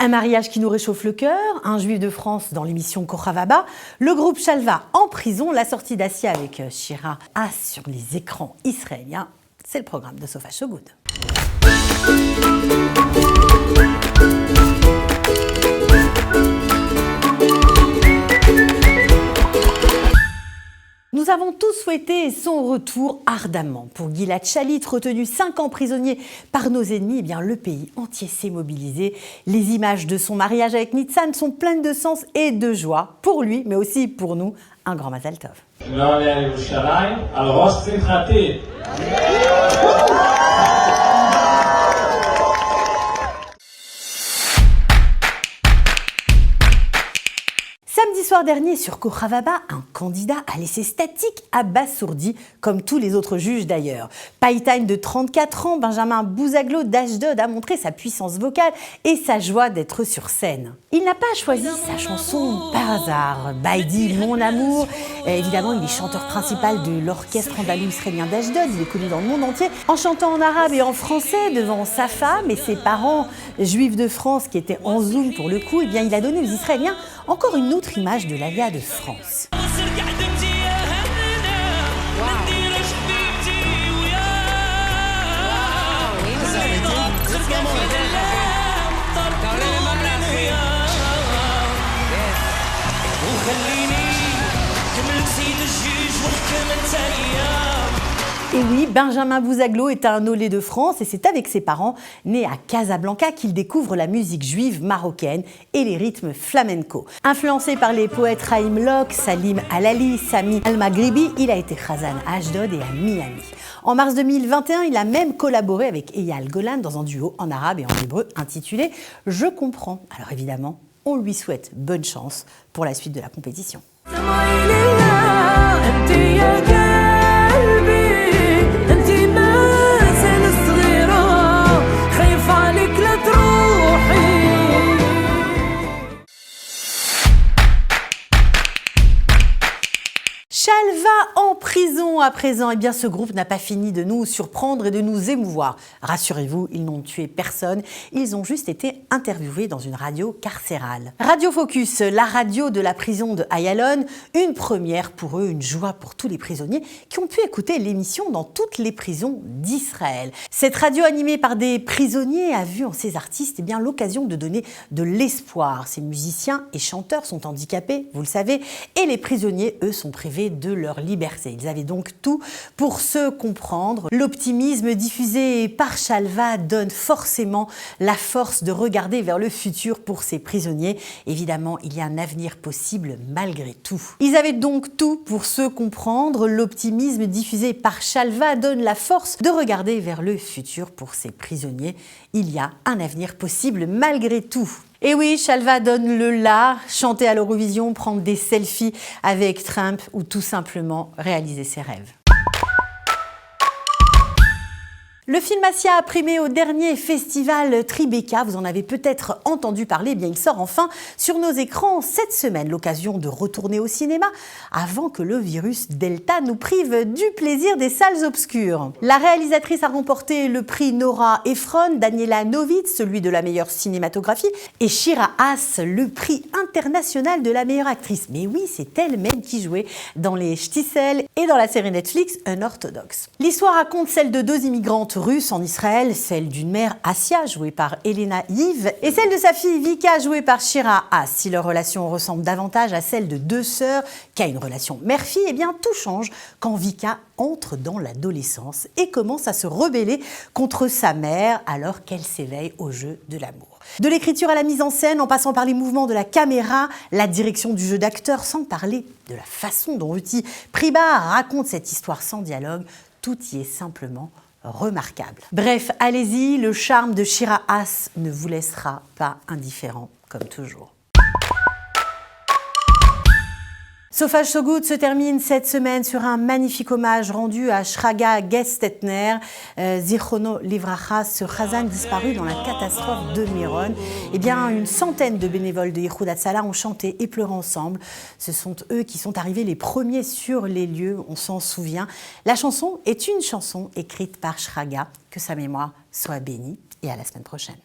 Un mariage qui nous réchauffe le cœur, un juif de France dans l'émission Kochavaba, le groupe Shalva en prison, la sortie d'Assia avec Shira A sur les écrans israéliens. C'est le programme de Sofa So Good. Nous avons tous souhaité son retour ardemment. Pour Gilad Shalit, retenu 5 ans prisonnier par nos ennemis, eh bien, le pays entier s'est mobilisé. Les images de son mariage avec Nitzan sont pleines de sens et de joie. Pour lui, mais aussi pour nous, un grand Mazal Tov. Samedi soir dernier, sur Kochavaba, un candidat a laissé statique abasourdi, comme tous les autres juges d'ailleurs. Païtain de 34 ans, Benjamin Bouzaglo d'Ashdod a montré sa puissance vocale et sa joie d'être sur scène. Il n'a pas choisi sa chanson par hasard. Baïdi, mon amour. Évidemment, il est chanteur principal de l'orchestre andalou israélien d'Ashdod. Il est connu dans le monde entier en chantant en arabe et en français devant sa femme et ses parents juifs de France qui étaient en Zoom pour le coup. Eh bien, il a donné aux Israéliens encore une autre image de l'Alia de France. Et oui, Benjamin Bouzaglo est un olé de France et c'est avec ses parents, nés à Casablanca, qu'il découvre la musique juive marocaine et les rythmes flamenco. Influencé par les poètes Haïm Lok, Salim Alali, Sami Al-Maghribi, il a été Khazan à Ashdod et à Miami. En mars 2021, il a même collaboré avec Eyal Golan dans un duo en arabe et en hébreu intitulé « Je comprends ». Alors évidemment, on lui souhaite bonne chance pour la suite de la compétition. Shalva en prison à présent. Eh bien, ce groupe n'a pas fini de nous surprendre et de nous émouvoir. Rassurez-vous, ils n'ont tué personne. Ils ont juste été interviewés dans une radio carcérale. Radio Focus, la radio de la prison de Ayalon. Une première pour eux, une joie pour tous les prisonniers qui ont pu écouter l'émission dans toutes les prisons d'Israël. Cette radio animée par des prisonniers a vu en ces artistes eh bien, l'occasion de donner de l'espoir. Ces musiciens et chanteurs sont handicapés, vous le savez, et les prisonniers, eux, sont privés de leur liberté. Ils avaient donc tout pour se comprendre. L'optimisme diffusé par Shalva donne forcément la force de regarder vers le futur pour ces prisonniers. Évidemment, il y a un avenir possible malgré tout. Ils avaient donc tout pour se comprendre. L'optimisme diffusé par Shalva donne la force de regarder vers le futur pour ces prisonniers. Il y a un avenir possible malgré tout. Et oui, Shalva donne le la, chanter à l'Eurovision, prendre des selfies avec Trump ou tout simplement réaliser ses rêves. Le film Assia a primé au dernier festival Tribeca, vous en avez peut-être entendu parler, eh bien il sort enfin sur nos écrans cette semaine, l'occasion de retourner au cinéma avant que le virus Delta nous prive du plaisir des salles obscures. La réalisatrice a remporté le prix Nora Ephron, Daniela Novitz, celui de la meilleure cinématographie, et Shira Haas, le prix international de la meilleure actrice. Mais oui, c'est elle-même qui jouait dans les Shtisel et dans la série Netflix Unorthodox. L'histoire raconte celle de 2 immigrantes russes en Israël, celle d'une mère Assia jouée par Elena Yiv et celle de sa fille Vika jouée par Shira Haas. Si leur relation ressemble davantage à celle de 2 sœurs qu'à une relation mère-fille, eh bien tout change quand Vika entre dans l'adolescence et commence à se rebeller contre sa mère alors qu'elle s'éveille au jeu de l'amour. De l'écriture à la mise en scène, en passant par les mouvements de la caméra, la direction du jeu d'acteur, sans parler de la façon dont Ruti Priba raconte cette histoire sans dialogue, tout y est simplement remarquable. Bref, allez-y, le charme de Shira Haas ne vous laissera pas indifférent, comme toujours. Sofa So Good se termine cette semaine sur un magnifique hommage rendu à Shraga Gestetner, Zichrono Livracha, ce Khazan disparu dans la catastrophe de Miron. Eh bien, une centaine de bénévoles de Ichud Hatzalah ont chanté et pleuré ensemble. Ce sont eux qui sont arrivés les premiers sur les lieux, on s'en souvient. La chanson est une chanson écrite par Shraga. Que sa mémoire soit bénie et à la semaine prochaine.